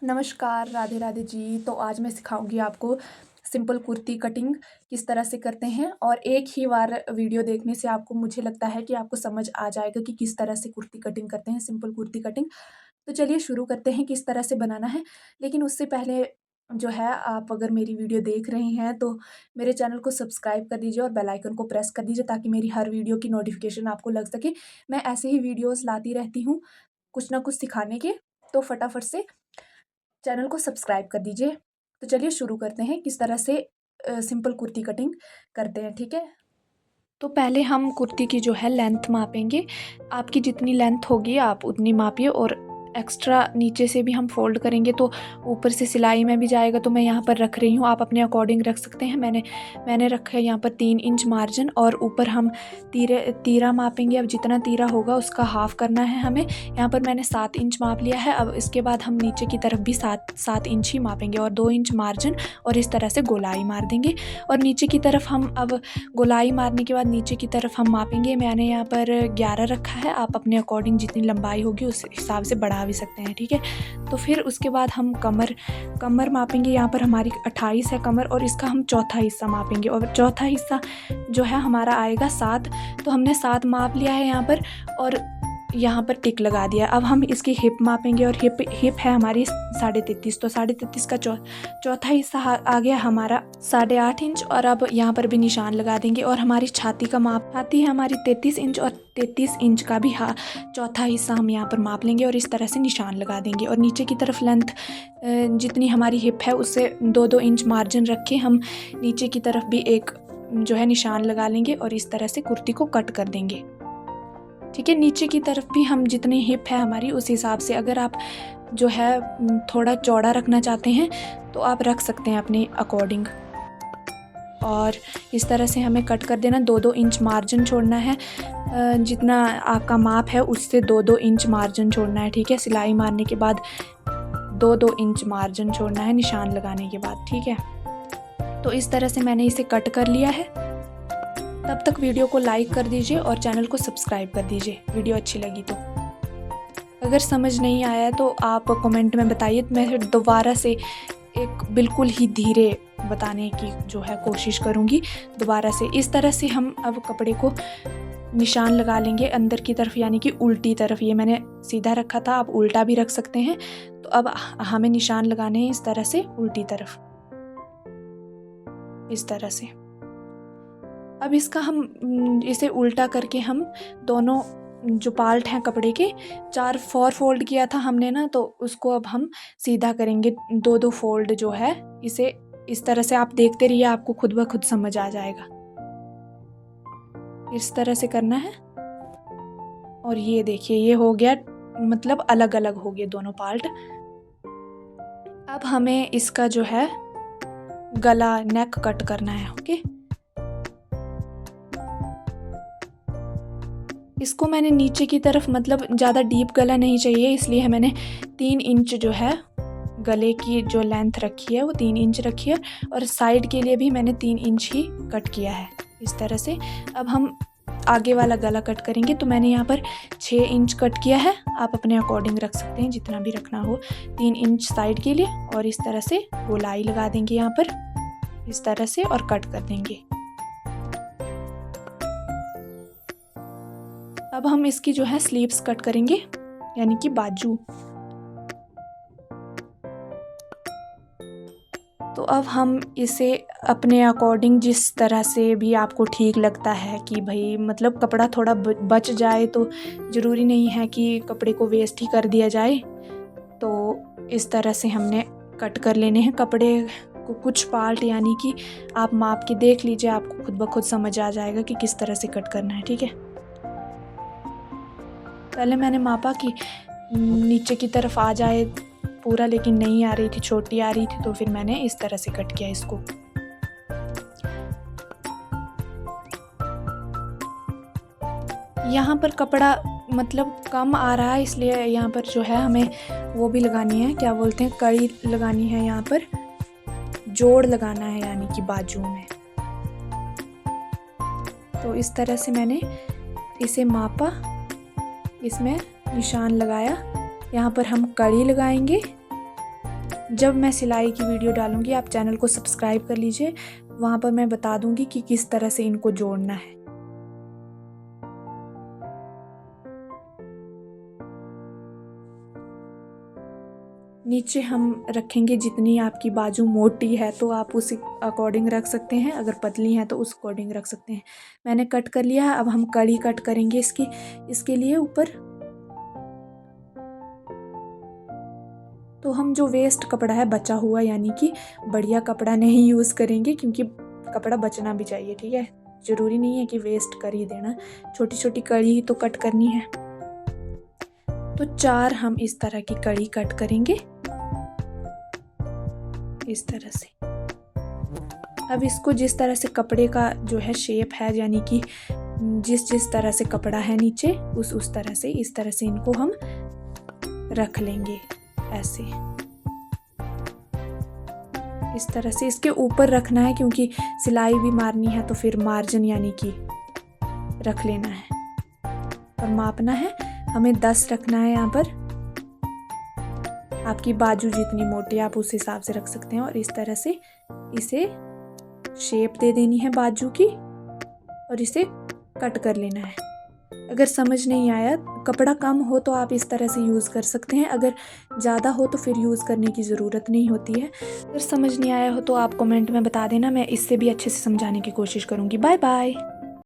नमस्कार, राधे राधे जी। तो आज मैं सिखाऊंगी आपको सिंपल कुर्ती कटिंग किस तरह से करते हैं। और एक ही बार वीडियो देखने से आपको, मुझे लगता है कि आपको समझ आ जाएगा कि किस तरह से कुर्ती कटिंग करते हैं, सिंपल कुर्ती कटिंग। तो चलिए शुरू करते हैं किस तरह से बनाना है। लेकिन उससे पहले जो है, आप अगर मेरी वीडियो देख रहे हैं तो मेरे चैनल को सब्सक्राइब कर दीजिए और बेल आइकन को प्रेस कर दीजिए, ताकि मेरी हर वीडियो की नोटिफिकेशन आपको लग सके। मैं ऐसे ही वीडियोज़ लाती रहती हूँ, कुछ ना कुछ सिखाने के। तो फटाफट से चैनल को सब्सक्राइब कर दीजिए। तो चलिए शुरू करते हैं किस तरह से सिंपल कुर्ती कटिंग करते हैं, ठीक है। तो पहले हम कुर्ती की जो है लेंथ मापेंगे। आपकी जितनी लेंथ होगी आप उतनी मापिए, और एक्स्ट्रा नीचे से भी हम फोल्ड करेंगे तो ऊपर से सिलाई में भी जाएगा। तो मैं यहाँ पर रख रही हूँ, आप अपने अकॉर्डिंग रख सकते हैं। मैंने रखा है यहाँ पर 3 इंच मार्जिन, और ऊपर हम तीरा मापेंगे। अब जितना तीरा होगा उसका हाफ करना है हमें। यहाँ पर मैंने 7 इंच माप लिया है। अब इसके बाद हम नीचे की तरफ भी 7 इंच ही मापेंगे, और 2 इंच मार्जिन, और इस तरह से गोलाई मार देंगे। और नीचे की तरफ हम अब गोलाई मारने के बाद नीचे की तरफ हम मापेंगे। मैंने यहाँ पर 11 रखा है, आप अपने अकॉर्डिंग जितनी लंबाई होगी उस हिसाब से बढ़ा भी सकते हैं, ठीक है। तो फिर उसके बाद हम कमर मापेंगे। यहाँ पर हमारी 28 है कमर, और इसका हम चौथा हिस्सा मापेंगे, और चौथा हिस्सा जो है हमारा आएगा 7। तो हमने 7 माप लिया है यहाँ पर, और यहाँ पर टिक लगा दिया। अब हम इसकी हिप मापेंगे, और हिप है हमारी 33.5। तो 33.5 का चौथा हिस्सा आ गया हमारा 8.5 इंच। और अब यहाँ पर भी निशान लगा देंगे। और हमारी छाती का माप, छाती है हमारी 33 इंच, और 33 इंच का भी चौथा हिस्सा हम यहाँ पर माप लेंगे, और इस तरह से निशान लगा देंगे। और नीचे की तरफ लेंथ जितनी हमारी हिप है उससे 2-2 इंच मार्जिन रख के हम नीचे की तरफ भी एक जो है निशान लगा लेंगे, और इस तरह से कुर्ती को कट कर देंगे, ठीक है। नीचे की तरफ भी हम जितनी हिप है हमारी उस हिसाब से, अगर आप जो है थोड़ा चौड़ा रखना चाहते हैं तो आप रख सकते हैं अपने अकॉर्डिंग। और इस तरह से हमें कट कर देना। 2-2 इंच मार्जिन छोड़ना है, जितना आपका माप है उससे 2-2 इंच मार्जिन छोड़ना है, ठीक है। सिलाई मारने के बाद 2-2 इंच मार्जिन छोड़ना है निशान लगाने के बाद, ठीक है। तो इस तरह से मैंने इसे कट कर लिया है। तब तक वीडियो को लाइक कर दीजिए और चैनल को सब्सक्राइब कर दीजिए वीडियो अच्छी लगी तो। अगर समझ नहीं आया तो आप कमेंट में बताइए, मैं फिर दोबारा से एक बिल्कुल ही धीरे बताने की जो है कोशिश करूँगी दोबारा से। इस तरह से हम अब कपड़े को निशान लगा लेंगे अंदर की तरफ, यानी कि उल्टी तरफ। ये मैंने सीधा रखा था, आप उल्टा भी रख सकते हैं। तो अब हमें निशान लगाने हैं इस तरह से उल्टी तरफ, इस तरह से। अब इसका हम इसे उल्टा करके हम दोनों जो पार्ट हैं कपड़े के 4 फोल्ड किया था हमने ना, तो उसको अब हम सीधा करेंगे 2-2 फोल्ड जो है। इसे इस तरह से आप देखते रहिए, आपको खुद ब खुद समझ आ जाएगा। इस तरह से करना है। और ये देखिए, ये हो गया, मतलब अलग अलग हो गए दोनों पार्ट। अब हमें इसका जो है गला, नेक कट करना है, ओके। इसको मैंने नीचे की तरफ, मतलब ज़्यादा डीप गला नहीं चाहिए, इसलिए मैंने 3 इंच जो है गले की जो लेंथ रखी है वो 3 इंच रखी है। और साइड के लिए भी मैंने 3 इंच ही कट किया है इस तरह से। अब हम आगे वाला गला कट करेंगे। तो मैंने यहाँ पर 6 इंच कट किया है, आप अपने अकॉर्डिंग रख सकते हैं जितना भी रखना हो। 3 इंच साइड के लिए, और इस तरह से गोलाई लगा देंगे यहाँ पर इस तरह से, और कट कर देंगे। अब हम इसकी जो है स्लीव्स कट करेंगे, यानी कि बाजू। तो अब हम इसे अपने अकॉर्डिंग, जिस तरह से भी आपको ठीक लगता है कि भाई, मतलब कपड़ा थोड़ा बच जाए, तो ज़रूरी नहीं है कि कपड़े को वेस्ट ही कर दिया जाए। तो इस तरह से हमने कट कर लेने हैं कपड़े को कुछ पार्ट, यानी कि आप माप के देख लीजिए, आपको खुद ब खुद समझ आ जाएगा कि किस तरह से कट करना है, ठीक है। पहले मैंने मापा कि नीचे की तरफ आ जाए पूरा, लेकिन नहीं आ रही थी, छोटी आ रही थी, तो फिर मैंने इस तरह से कट किया इसको। यहाँ पर कपड़ा मतलब कम आ रहा है, इसलिए यहाँ पर जो है हमें वो भी लगानी है, क्या बोलते हैं, कड़ी लगानी है, यहाँ पर जोड़ लगाना है, यानी कि बाजू में। तो इस तरह से मैंने इसे मापा, इसमें निशान लगाया। यहाँ पर हम कड़ी लगाएंगे जब मैं सिलाई की वीडियो डालूँगी आप चैनल को सब्सक्राइब कर लीजिए, वहाँ पर मैं बता दूँगी कि किस तरह से इनको जोड़ना है। नीचे हम रखेंगे जितनी आपकी बाजू मोटी है तो आप उस अकॉर्डिंग रख सकते हैं, अगर पतली है तो उस अकॉर्डिंग रख सकते हैं। मैंने कट कर लिया है, अब हम कड़ी कट करेंगे इसके लिए ऊपर। तो हम जो वेस्ट कपड़ा है बचा हुआ, यानी कि बढ़िया कपड़ा नहीं यूज़ करेंगे, क्योंकि कपड़ा बचना भी चाहिए, ठीक है। ज़रूरी नहीं है कि वेस्ट कर ही देना, छोटी छोटी कड़ी ही तो कट करनी है। तो 4 हम इस तरह की कड़ी कट करेंगे, इस तरह से। अब इसको जिस तरह से कपड़े का जो है शेप है, यानी कि जिस तरह से कपड़ा है नीचे उस तरह से, इस तरह से इनको हम रख लेंगे ऐसे, इस तरह से। इसके ऊपर रखना है क्योंकि सिलाई भी मारनी है, तो फिर मार्जिन यानी कि रख लेना है और मापना है। हमें 10 रखना है यहाँ पर। आपकी बाजू जितनी मोटी आप उस हिसाब से रख सकते हैं। और इस तरह से इसे शेप दे देनी है बाजू की और इसे कट कर लेना है। अगर समझ नहीं आया, कपड़ा कम हो तो आप इस तरह से यूज़ कर सकते हैं, अगर ज़्यादा हो तो फिर यूज़ करने की ज़रूरत नहीं होती है। अगर समझ नहीं आया हो तो आप कमेंट में बता देना, मैं इससे भी अच्छे से समझाने की कोशिश करूँगी। Bye bye.